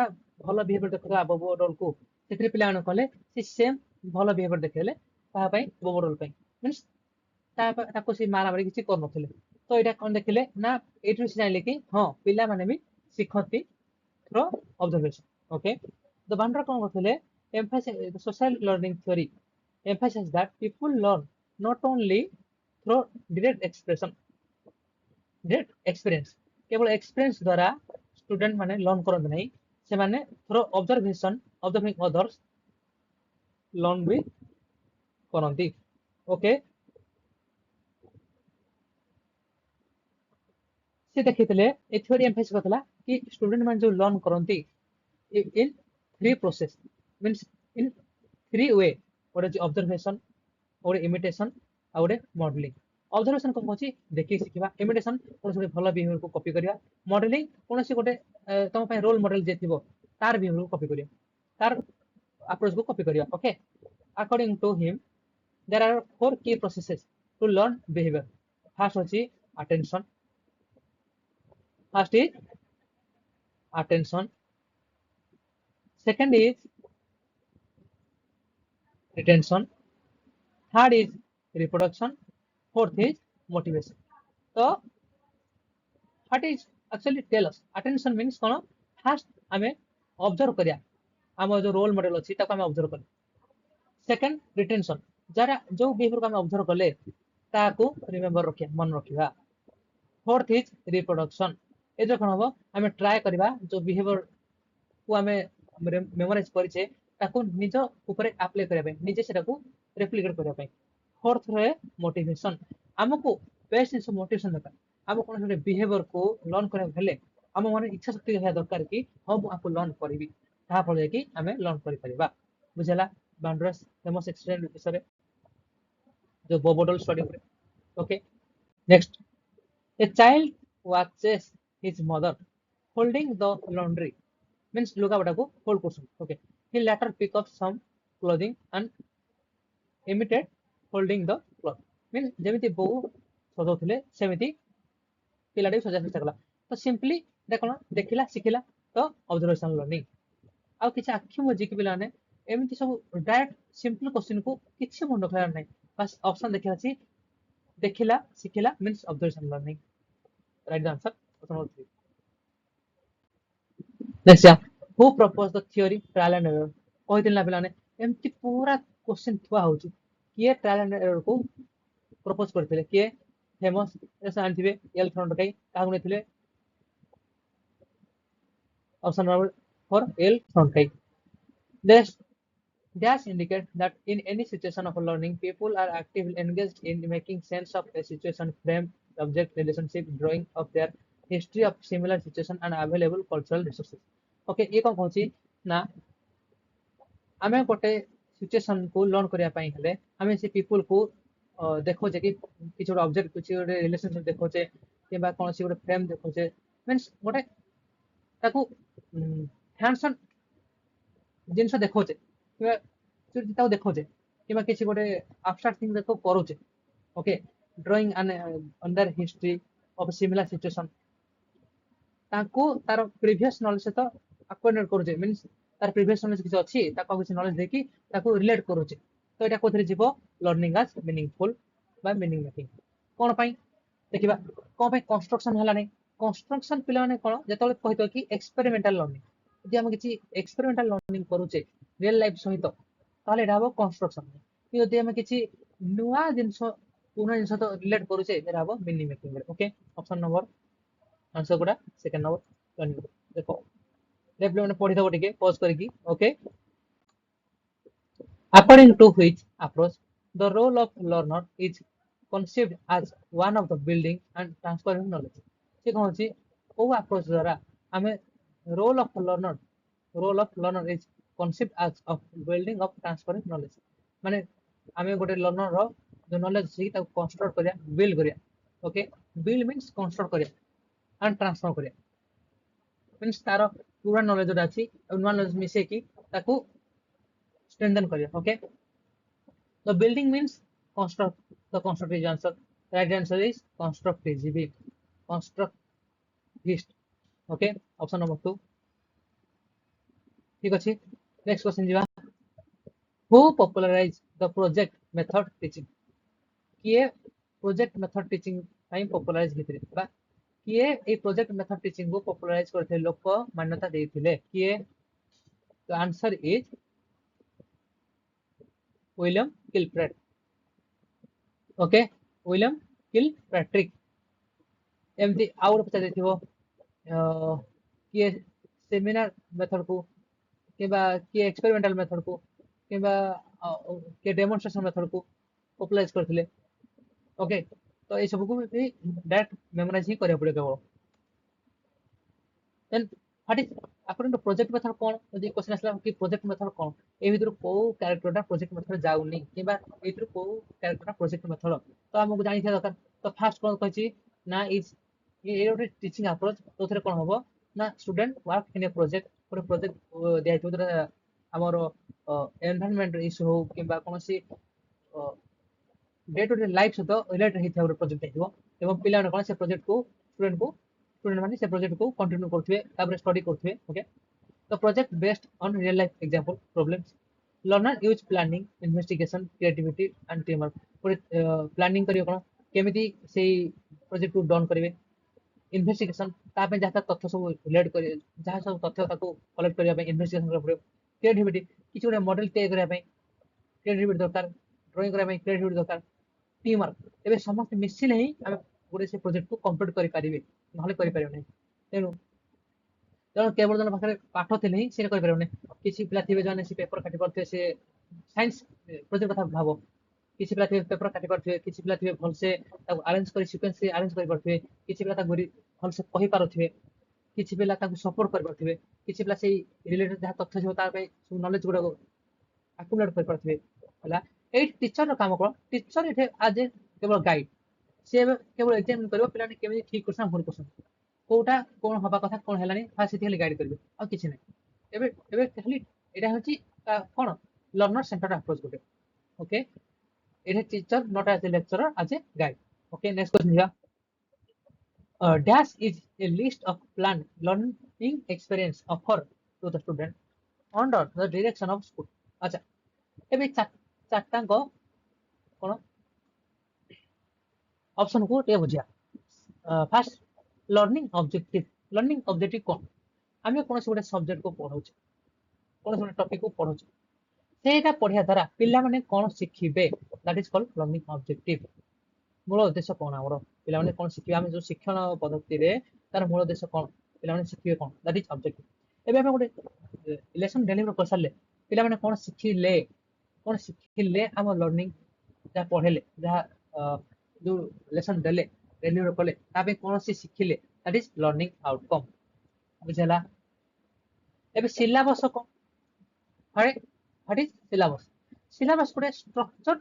भलो बिहेवियर देखला बोबोड को सेथरे पिला माने कले से सेम भलो बिहेवियर देखेले ता पई बोबोड पई मींस ताको से मारा मारी किछि कर नथिले तो एटा कोन देखिले ना एटु से जानिले कि हां पिला माने भी सिखती through observation okay the Bandura कोन करथिले emphasize the social learning theory emphasizes that people learn not only through direct experience केवल एक्सपीरियंस द्वारा स्टूडेंट माने लर्न करन नै से माने through observation observing others learn भी करंती ओके से देखिथिले ए थ्योरी एम्फासाइज करथला कि स्टूडेंट मान जो लर्न करंती in three process means in three way और ऑब्जर्वेशन और इमिटेशन और मॉडलिंग ऑब्जर्वेशन कोन होची देखि सिखिबा इमिटेशन कोन से भलो बिहेवियर को कॉपी करिया मॉडलिंग कोन से गोटे तम पय रोल मॉडल जे थिबो तार बिहेवियर को कॉपी करिया तार अप्रोच को कॉपी करिया okay according to him there are four key processes to learn behaviour first होची attention First is attention, second is retention, third is reproduction, fourth is motivation. So what is actually tell us attention means cone first हमें observe करिया हम जो role model अछि ताको हमें observe कर second retention जरा जो बिहेवियर को हमें ऑब्जर्व करले ताको रिमेंबर रखिया मन रखिया फोर्थ इज रिप्रोडक्शन एजो कोन हबो हमें ट्राई करबा जो बिहेवियर को हमें मेमोराइज करिचे ताको निज ऊपर अप्लाई करबा निजे सेटा को रेप्लिकेट करबा फोर्थ रे मोटिवेशन हमको बेस्ट इज मोटिवेशन दरकार हम कोन से बिहेवियर को लर्न करे हेले हम मन इच्छा शक्ति हे दरकार कि हम आपको लर्न करबी ता फले कि हमें लर्न करि परिबा बुझला बाउंड्रीज फेमस एक्सटेंड विषय जो bobo doll study okay next a child watches his mother holding the laundry means लुगापटा को होल्ड करछन ओके he later pick up some clothing and imitate holding the cloth means जेमिति बो सजाउथिले सेमिति पिलाडी सजा चेष्टा कला तो सिंपली देखो देखिला सिखिला तो ऑब्जर्वेशन लर्निंग आ किछ आखि मो जिकि पिला ने एमिति सब डायरेक्ट सिंपल क्वेश्चन को किछ मुंड खयार नै बस ऑप्शन देखिला छी देखिला सिखिला means observation learning right the answer option number 3 next या who propose the theory trial and error कहिथिला ना पिला ने एमिति पूरा क्वेश्चन थुआ होची किए ट्रायल एंड एरर को प्रपोज करथिले किए फेमस ऐसा आनथिबे एल थ्रोंडकाई कागु नेथिले option number 4 L Thorndike this dash indicate that in any situation of learning people are actively engaged in making sense of a situation frame subject relationship drawing of their history of similar situation and available cultural resources okay ये कौन कहूची ना हमें गोटे situation को learn करिया पई हेले हमें से पीपल को देखो जे कि किछ गोटे ऑब्जेक्ट किछ गोटे रिलेशनशिप देखो जे किबा कोन सी गोटे फ्रेम देखो जे मींस गोटे ताको हैंड्स ऑन जिनस देखो जे किबा ताको देखो जे किबा किछ गोटे एब्स्ट्रैक्ट थिंग देखो करू जे okay drawing an under history of similar situation ताको तार प्रीवियस नॉलेज से तो अक्वायर्ड करू जे मींस तार प्रीवियस नॉलेज किछ अछि ताको किछ नॉलेज देखि ताको रिलेट करू जे तो एटा कोथरे जीवो लर्निंग एज मीनिंगफुल बा मीनिंग मेकिंग कोन पई देखिबा कोन पई कंस्ट्रक्शन हला नै कंस्ट्रक्शन पिला माने कोन जेतले कहितो कि एक्सपेरिमेंटल लर्निंग यदि हम किछि एक्सपेरिमेंटल लर्निंग करू जे रियल लाइफ सहित ताले एटा हबो कंस्ट्रक्शन कि यदि हम किछि नुवा जिंस पुना जिंस तो रिलेट करू जे एटा हबो meaning making okay option number answer गुडा सेकंड नंबर लर्निंग देखो लेफ्ट में पढि दबो टिके पॉज करकी okay according to which approach the role of learner is conceived as one of the building and transferring knowledge से कहूँ सी ओ अप्रोच द्वारा हमें role of learner is conceived as of building of transferring knowledge माने हमें गोटे learner रो जो knowledge सी ताको construct करिया बिल्ड करिया ओके बिल्ड मींस कंस्ट्रक्ट करिया एंड ट्रांसफर करिया मींस तार पूरा नॉलेज जोटा अछि नुवा नॉलेज मिसे की ताको strengthen करिया okay the building means construct the construct is answer right answer is constructive constructivist okay option number 2 ठीक अछि नेक्स्ट क्वेश्चन जीवा who popularized the project method teaching किए project method teaching time popularize हिथिले बा किए ए project method teaching को popularize करथे लोक मान्यता देथिले किए तो answer is William Kilpatrick okay William Kilpatrick एमती आउट पचा देथिबो किए सेमिनार मेथड को किबा किए एक्सपेरिमेंटल मेथड को किबा के डेमोन्स्ट्रेशन मेथड को पॉपुलराइज करथिले ओके तो ए सब को भी डायरेक्ट मेमोराइज ही करे पड़े केवल then what is according to project method कोन यदि क्वेश्चन असला कि प्रोजेक्ट मेथड कोन ए भीतर को कैरेक्टरटा प्रोजेक्ट मेथड जाउनी किबा ए भीतर को कैरेक्टरटा प्रोजेक्ट मेथड तो हमको जानि था दरकार तो फर्स्ट कोन कहछि ना इज ये एक टीचिंग अप्रोच तो थरे कोन होबो ना student work in A project और प्रोजेक्ट दे आइतो हमर एनवायरनमेंट इशू हो किबा कोनसी डे टू डे लाइफ से तो रिलेट रही था प्रोजेक्ट देखिबो एवं पिला कोन से प्रोजेक्ट को स्टूडेंट माने से प्रोजेक्ट को कंटिन्यू करथबे तापर स्टडी करथबे ओके तो project based on real life example problems learner use planning investigation creativity and team work planning करियो कोन केमिति से प्रोजेक्ट को डन करिवे इन्वेस्टिगेशन ता पे जहा तथ्य सब रिलेट करियो जहा सब तथ्य ताको कलेक्ट करिया पे इन्वेस्टिगेशन करियो पड़ियो क्रिएटिविटी किछ गोटे मॉडल तय करिया पे क्रिएटिविटी दरकार ड्राइंग करिया पे क्रिएटिविटी दरकार टीम वर्क एबे समस्त मिसिले ही हम गोटे से प्रोजेक्ट को कंप्लीट करि परिबे नहले करि परियो नै ତେଣୁ ତେଣୁ କେବଳ ଜଣ ପାଖରେ ପାଠ ଥିଲେ ହିଁ ସେ କରିପାରିବନି। କିଛି ପିଲା ଥିବେ ଜଣେ ସେ ପେପର କାଟି ପାରୁଥିବେ, ସେ ସାଇନ୍ସ ପ୍ରୋଜେକ୍ଟ କଥା ଭାବ, କିଛି ପିଲା ଥିବେ ପେପର କାଟି ପାରୁଥିବେ, କିଛି ପିଲା ଥିବେ ଭଲସେ ତାକୁ ଆରେଞ୍ଜ କରି ସିକ୍ୱେନ୍ସ ଆରେଞ୍ଜ କରିପାରୁଥିବେ, କିଛି ପିଲା ତାକୁ ଭଲସେ କହିପାରୁଥିବେ, କିଛି ପିଲା ତାକୁ ସପୋର୍ଟ କରିପାରୁଥିବେ, କିଛି ପିଲା ସେଇ ରିଲେଟେଡ ଯାହା ତଥ୍ୟ ଥିବ ତା ପାଇଁ ସବୁ ନଲେଜ ଗୁଡାକ ଆକୁମୁଲେଟ କରିପାରୁଥିବେ ହେଲା। ଏଇ ଟିଚରର କାମ କଣ? ଟିଚର ଏଠି ଆଜ ଏ କେବଳ ଗାଇଡ, ସେ କେବଳ ଏକ୍ସାମିନ କରିବ ପିଲାମାନେ କେମିତି ଠିକ କରୁଛନ୍ତି ଭୁଲ କରୁଛନ୍ତି, କୋଉଟା କଣ ହବା କଥା କଣ ହେଲାନି ସେଠି ଖାଲି ଗାଇଡ କରିବେ, ଆଉ କିଛି ନାହିଁ। ଏବେ ଏବେ ଖାଲି ଏଇଟା ହଉଛି କଣ ଲର୍ନର ସେଣ୍ଟର୍ଡ ଆପ୍ରୋଚ ଗୋଟେ। ଓକେ, ଏଠି ଟିଚର ନଟ୍ ଆଜ ଏ ଲେକ୍ଚରର, ଆଜ ଏ ଗାଇଡ। ଓକେ, ନେକ୍ସଟ କ୍वेଶ୍ଚନ ଯିବା। Dash is a list of planned learning experience offered to the student under the direction of school. আচ্ছা, ଏବେ চারটাঙ্ক কোন অপশন কু টিকে বুঝিয়া। ফার্স্ট লর্নিং অবজেক্টিভ কোন? আমি কোনসি গোটে সবজেক্ট কু পড়াউছে, কোনসি গোটে টপিক কু পড়াউছে, সেইটা পড়িয়া দ্বারা পিলামানে কোন শিখিবে, that is called learning objective. মূল উদ্দেশ্য কোন আমার, পিলামানে কোন শিখিবে, আমি যে শিক্ষণ পদ্ধতিরে তার মূল উদ্দেশ্য কোন, পিলামানে শিখিবে কোন, দ্যাট ইজ অবজেক্টিভ। এবে আমি গোটে লেসন ডেলিভর করে সারলে পিলামানে কোন শিখিলে আমার লর্নিং যা পড়েলে যা जो लेसन देले डेलीवर कले तापे कोनोसी शिखिले, दैट इज लर्निंग आउटकम। बुझला? एबे सिलेबस को व्हाट इज सिलेबस? सिलेबस गोटे स्ट्रक्चर्ड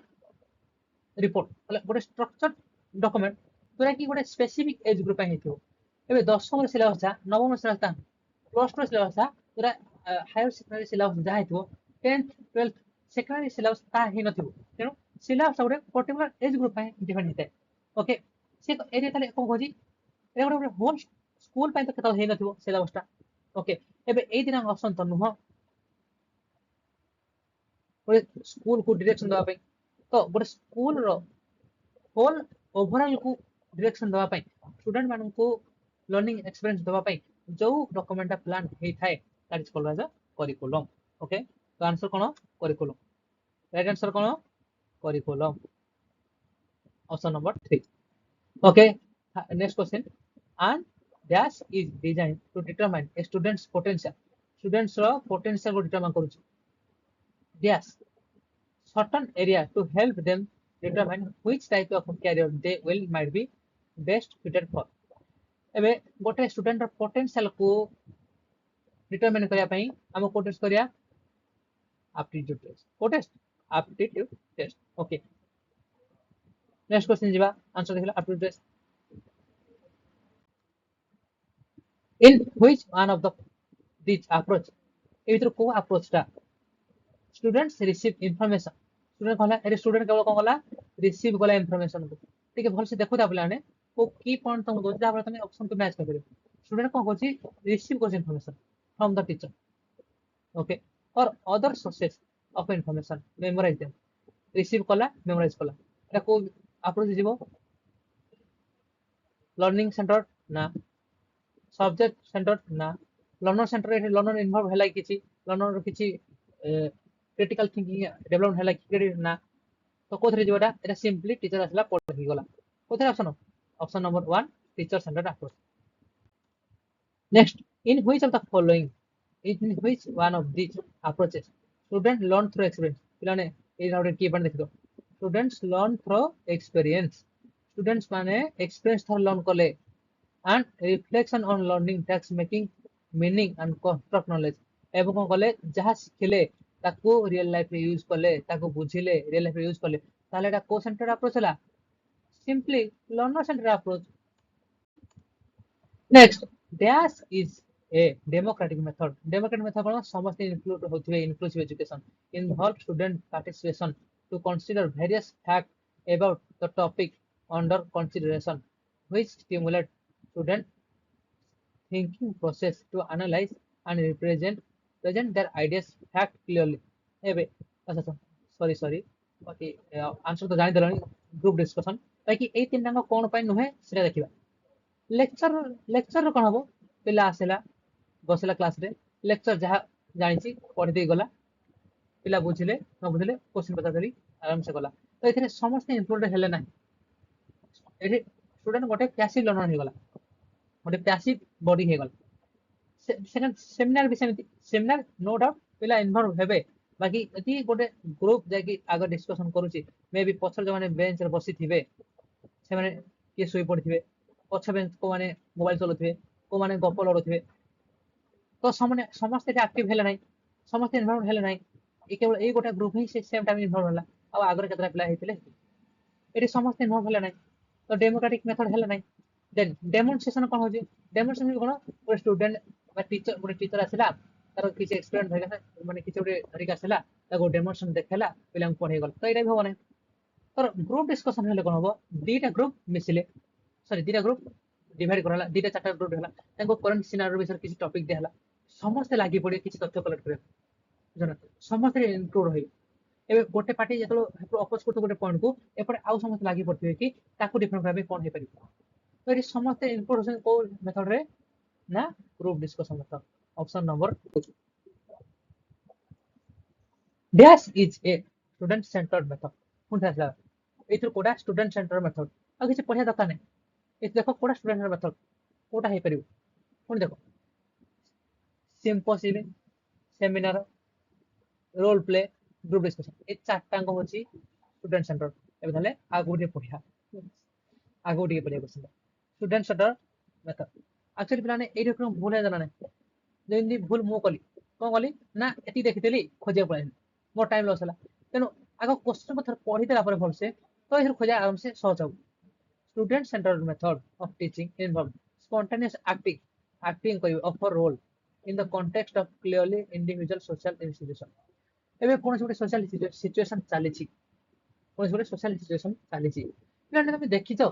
रिपोर्ट, गोटे स्ट्रक्चर्ड डॉक्यूमेंट जोरा कि गोटे स्पेसिफिक एज ग्रुप पे हेथियो। एबे 10th सिलेबस था, 9th सिलेबस था, प्लस 2 सिलेबस था, जोरा हायर सेकेंडरी सिलेबस जा हेथियो, 10th 12th सेकेंडरी सिलेबस ता हे नथियो। तेनु सिलेबस गोटे पर्टिकुलर एज ग्रुप पे डिफाइन हेते। ओके, से एरिया ताले कोन होजी, ए गोटे होल स्कूल पे तो केता हे नथियो सिलेबस ता। ओके, एबे ए दिना ऑप्शन तो नुह गोटे स्कूल को डायरेक्शन दवा पे, तो गोटे स्कूल रो होल ओवरऑल को डायरेक्शन दवा पे, स्टूडेंट मान को लर्निंग एक्सपीरियंस दवा पे जो डॉक्यूमेंट प्लान हे थाए, that is called as a curriculum. Okay, तो आंसर कोन? करिकुलम। राइट आंसर कोन? Curriculum, option number 3। Okay, next question. And dash is designed to determine a student's potential. Students रो potential को determine करूँ। Dash certain area to help them determine which type of career they will might be best fitted for. एबे गोटे student रो potential को determine करिया पई हम को टेस्ट करिया aptitude test. को test aptitude test. Okay. Next question जीवा, आंसर देखला aptitude test. In which one of these approach, ए ভিতর को approach टा students receive information, student कहला एरे स्टूडेंट केवल कोन कहला रिसीव कला इंफॉर्मेशन को, ठीक है, भल से देखो ता पिलाने को की पॉइंट तुम दो जा तुम ऑप्शन को मैच कर करियो। स्टूडेंट कोन कहछि रिसीव कर information from the teacher, okay, और other sources of information memorize them, receive कला मेमोराइज कला, एटा को अप्रोच जीवो लर्निंग सेंटर ना सब्जेक्ट सेंटर ना लर्नर सेंटर, एठी लर्नर इन्वॉल्व हैला किछि, लर्नर किछि क्रिटिकल थिंकिंग डेवलप हैला कि ना, तो कोथरे जोटा एटा सिंपली टीचर आसला पढ़ि गला। कोथरे option? Option number 1 teacher centred approach. Next, in which of the following, in which one of this approaches student learn through experience, पिलाने ए राउटे की बन देखो, students learn through experience, students माने एक्सपीरियंस थ्रू लर्न कले, and reflection on learning takes making meaning and construct knowledge, एबो कोन कले जहा सिखले ताको रियल लाइफ रे यूज कले, ताको बुझिले रियल लाइफ रे यूज कले, ताले एटा को सेंटर अप्रोच हला, simply learner centre approach. Next, dash is a democratic method, democratic method कोन समस्त इंक्लूड होथिबे inclusive education, involve student participation to consider various fact about the topic under consideration which stimulate student thinking process to analyze and present their ideas fact clearly. एबे अच्छा sorry बाकी answer तो जानि देलनी, group discussion ताकि ए तीन टांग कोन पाई नहे सेटा देखिबा। लेक्चर कोन हबो, पिला आसेला बसला क्लास रे, लेक्चर जहा जानिछि पढि दे गला, पिला बुझिले न बुझिले क्वेश्चन पता करी आराम से गला, तो एथिरे समस्त इंक्लूड हेले ना, एठी स्टूडेंट गोटे पैसिव लर्नर हे गला। गोटे पैसिव बॉडी हे गल सेकंड सेमिनार भी सेमिति सेमिनार नो डाउट पिला इन्वॉल्व हेबे बाकी यदि गोटे ग्रुप जाकी आगे डिस्कशन करूची मे बी पछर जो माने बेंच रे बसी थिबे से माने के सोई पड़थिबे पछ बेंच को माने मोबाइल चलुथिबे को माने गप लड़ुथिबे तो समने समस्त एक्टिव हेले नै समस्त इन्वॉल्व हेले नै ए केवल ए गोटे ग्रुप ही से सेम टाइम इन्वॉल्व होला आ आगर केतरा पिला हेतिले एटी समस्त इन्वॉल्व हेले नै तो डेमोक्रेटिक मेथड हेले नै देन डेमोन्स्ट्रेशन कोन होजे डेमोन्स्ट्रेशन कोन कोन स्टूडेंट बा टीचर आसिला तार किछ एक्सपेरिमेंट होगा माने किछ गोटे धरिक आसिला ताको डेमोन्स्ट्रेशन देखेला पिला पढ़े गल तो एटा भी होबा नै तर ग्रुप डिस्कशन हेले कोन होबो दीटा ग्रुप मिसिले सॉरी दीटा ग्रुप डिवाइड करला दीटा चारटा ग्रुप होला ताको करंट सिनारियो विषय किछ टॉपिक देहला समस्त लागि पड़े किछ तथ्य कलेक्ट करे जन समस्त इनक्लूड होई एबे गोटे पार्टी जेतलो अपोज करतो गोटे पॉइंट को एपटे आउ समस्त लागि पड़थिबे कि ताको डिफरेंट भाबे कोन हे परिबो तो ये समस्त इंफॉर्मेशन को मेथड रे ना group discussion method option number 2 dash is a student centred method कोन थासला एथर कोडा स्टूडेंट सेंटर्ड मेथड आ किछ पढ़िया दरकार नै ए देखो कोडा स्टूडेंट मेथड कोटा हे परिबो कोन देखो symposium seminar role play group discussion ए चारटा को होची स्टूडेंट सेंटर एबे थाले आगोटे पढ़िया आगोटे पढ़िया question student centre method actually पिलाने ए रकम भूल है जाना नै जेंदी भूल मो कली कोन कली ना एती देखितली खोजे पळे मोर टाइम लॉस होला तेनो आगो क्वेश्चन को थर पढ़ी देला पर भल से तो इधर खोजा आराम से सहज हो student centred method of teaching involve spontaneous acting कोई of a role in the context of clearly individual social institution एबे कोन छोटे सोशल सिचुएशन चाली छी कोन छोटे सोशल सिचुएशन चाली छी पिलाने तुम देखि छ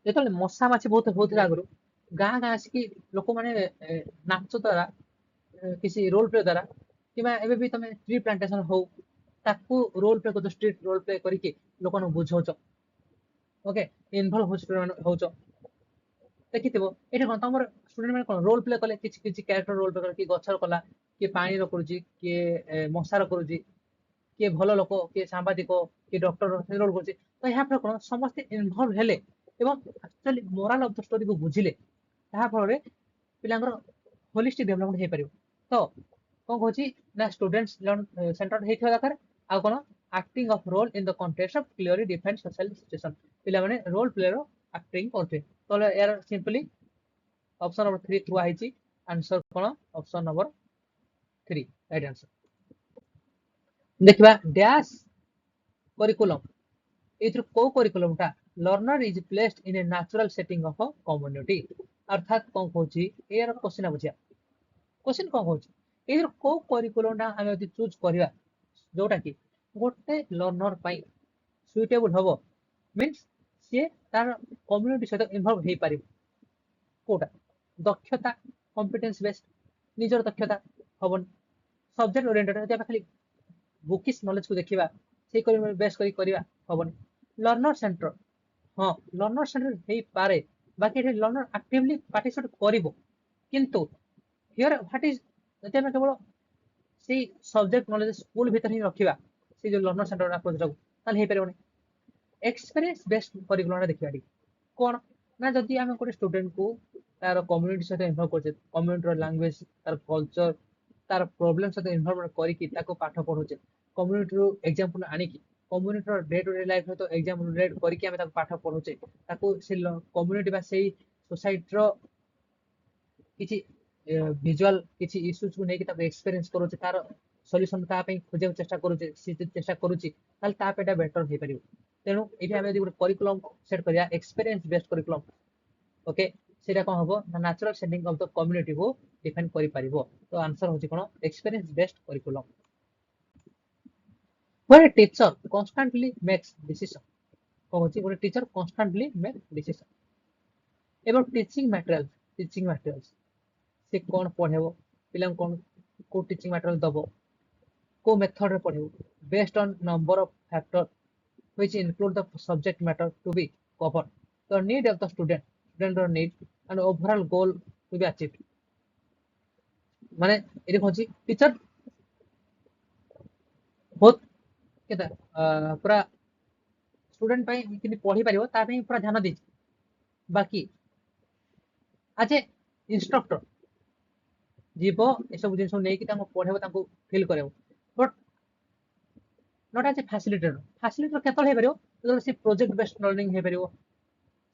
जेतले मशा माछी बहुत होत आगरो गाँ गाँ आसिकी लोक माने नाच द्वारा किसी रोल प्ले द्वारा किबा एबे भी तमे ट्री प्लांटेशन हो ताकू रोल प्ले को स्ट्रीट रोल प्ले करिके लोकन बुझौछ ओके इन्वॉल्व हो स्टूडेंट होछ देखिथिबो एठी कोन तमर स्टूडेंट माने कोन रोल प्ले कले किछ किछ कैरेक्टर रोल प्ले कि गछर कला कि पानी रो करूची कि मशार करूची कि भलो लोक कि सांबादिक कि डॉक्टर रोल करूची तो यहाँ पर कोन समस्त इन्वॉल्व हेले एवं actually moral of the story को बुझिले ताहा फळे पिलांगर होलिस्टिक डेवलपमेंट हे परिबो तो कोन कहूची ना स्टूडेंट्स सेंटर्ड हे थिबा दरकार आ कोन acting of role in the context of clearly defined social situation पिला माने रोल प्ले रो एक्टिंग करथे तो यार सिंपली ऑप्शन नंबर 3 थुआ हिची आंसर कोन ऑप्शन नंबर 3 राइट आंसर देखबा डैश करिकुलम एथर को करिकुलम टा learner is placed in a natural setting of a community अर्थात कोन कहूची एयर क्वेश्चन बुझिया क्वेश्चन कोन कहूची एथर को करिकुलम टा हम यदि चूज करिवा जोटा कि गोटे लर्नर पई सुइटेबल हबो मींस से तार कम्युनिटी सहित इन्वॉल्व हे पारिबो कोटा दक्षता कॉम्पिटेंस बेस्ड निजर दक्षता हबन सब्जेक्ट ओरिएंटेड यदि खाली बुकिश नॉलेज को देखिबा से करी बेस करी करिवा हबन लर्नर सेंटर हां लर्नर सेंटर हे पारे बाकी एठी लर्नर एक्टिवली पार्टिसिपेट करिवो किंतु हियर व्हाट इज यदि हम केवल से सब्जेक्ट नॉलेज स्कूल भीतर ही रखिबा से जो लर्नर सेंटर अप्रोच रखु ताल हे परबोनी एक्सपीरियंस बेस्ड करिकुलम देखिबा दी कोन ना जदि हम कोटे स्टूडेंट को तार कम्युनिटी सहित इन्वॉल्व करछे कम्युनिटी रो लैंग्वेज तार कल्चर तार प्रॉब्लम सहित इन्वॉल्व करी कि ताको पाठ पढोचे कम्युनिटी रो एग्जांपल आनी कि कम्युनिटी रो डे टू डे लाइफ तो एग्जांपल रिलेट करी कि हम ताको पाठ पढोचे ताको से कम्युनिटी बा सेही सोसाइटी रो किछि विजुअल किछि इश्यूज को नेकी ताको एक्सपीरियंस करोचे तार सॉल्यूशन ता पे खोजे चेष्टा करूचे चेष्टा करूची ताल ता पेटा बेटर हे परिबो तेनु एठी हम यदि करिकुलम सेट करिया एक्सपीरियंस बेस्ड करिकुलम ओके सेटा कोन हबो ना natural setting of the community को डिफाइन करि परिबो तो आंसर होची कोन experience based curriculum when a teacher constantly makes decision कोन होची गोटे टीचर कांस्टेंटली मेक डिसीजन एबो टीचिंग मटेरियल्स से कोन पढेबो पिलम कोन को टीचिंग मटेरियल दबो को मेथड रे पढेबो based on number of factor which include the subject matter to be covered, the need of the student need, and overall goal to be achieved. माने एरी होची टीचर बहुत केता पूरा स्टूडेंट पई किनि पढी परिबो ता पई पूरा ध्यान दै बाकी आज ए इंस्ट्रक्टर जीव ए सब जिन नहीं पढ़ेबो फिल करे but not as a facilitator केतल हे परियो से प्रोजेक्ट बेस्ड लर्निंग हे परियो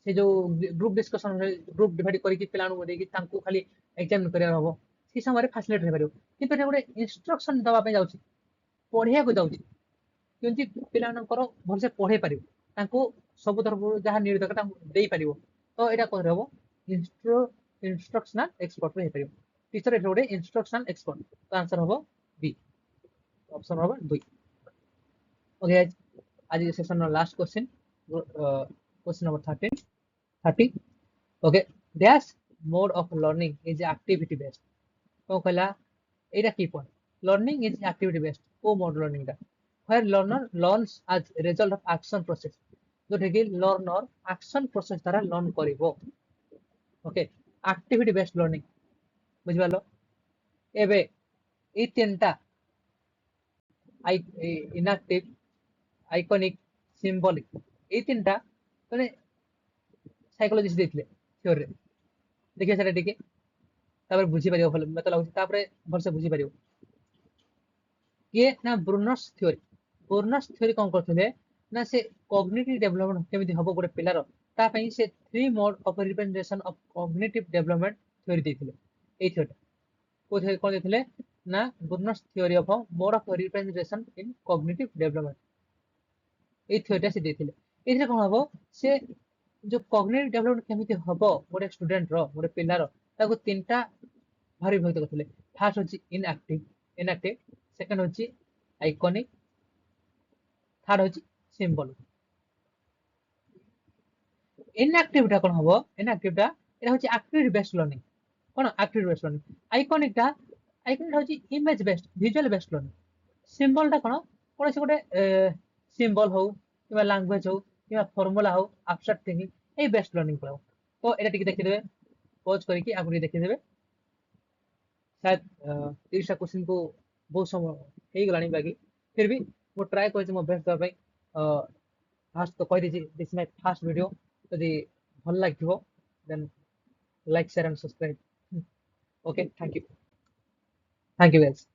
से जो ग्रुप डिस्कशन ग्रुप डिवाइड करके पिला देकी खाली एग्जाम करिया हबो से समय फैसिलिटेटर हे परियो किंतु गोटे इंस्ट्रक्शन दवा पे जाउची पढ़िया को जाउची क्योंकि पिलानकर भलसे पढ़े पारिबो सब तरफ जहाँ नीड दरकार दे पारिबो तो एटा कोन रहबो इंस्ट्रक्शनल एक्सपर्ट हे परियो टीचर एटा गोटे इंस्ट्रक्शनल एक्सपर्ट तो आंसर हबो बी ऑप्शन हबो 2 ओके आज session last question question number 30 okay dash mode of learning is activity based तो कहला एटा की point learning is activity based को मोड लर्निंग दा where learner learns as a result of action process जोटे कि learner action process द्वारा learn करिवो okay activity based learning बुझिबालो एबे ए तीनटा इनएक्टिव आइकॉनिक सिंबॉलिक ए तीनटा माने साइकोलॉजिस्ट देथिले थ्योरी रे देखिए सेटा टिके तापर बुझी परियो भल मते लागु तापर भलसे बुझी परियो ये ना ब्रूनर्स थ्योरी कौन करथिले ना से कॉग्निटिव डेवलपमेंट केमिति हबो गोटे पिलार ता पई से 3 mode of representation of cognitive development theory देथिले ए थ्योरी को थे कोन देथिले ना Bruner's theory of mode of representation in cognitive development ए थ्योरी से देथिले एथरे कोन हबो से जो कॉग्निटिव डेवलपमेंट केमिति हबो गोटे स्टूडेंट रो गोटे पिलार ताको तीनटा भारी विभक्त करथिले फर्स्ट होची इनएक्टिव सेकंड होची आइकॉनिक थर्ड होची सिंबल इनएक्टिव टा कोन हबो इनएक्टिव टा एटा होची एक्टिविटी बेस्ड लर्निंग कोन एक्टिविटी बेस्ड लर्निंग आइकॉनिक टा होची image based visual based learning symbol टा कोन से गोटे सिंबल हो किबा लैंग्वेज हो किबा फार्मूला हो एब्स्ट्रैक्ट थिंकिंग ए बेस्ड लर्निंग पड़ो तो एटा टिके देखि देबे पॉज करके आगुरी देखि देबे शायद 30 क्वेश्चन को बहुत समय हे गलानी बाकी फिर भी वो ट्राई कर मो बेस्ट दबा फास्ट तो कह दीजिए दिस माय फास्ट वीडियो यदि भल लगे then like share and subscribe okay thank you guys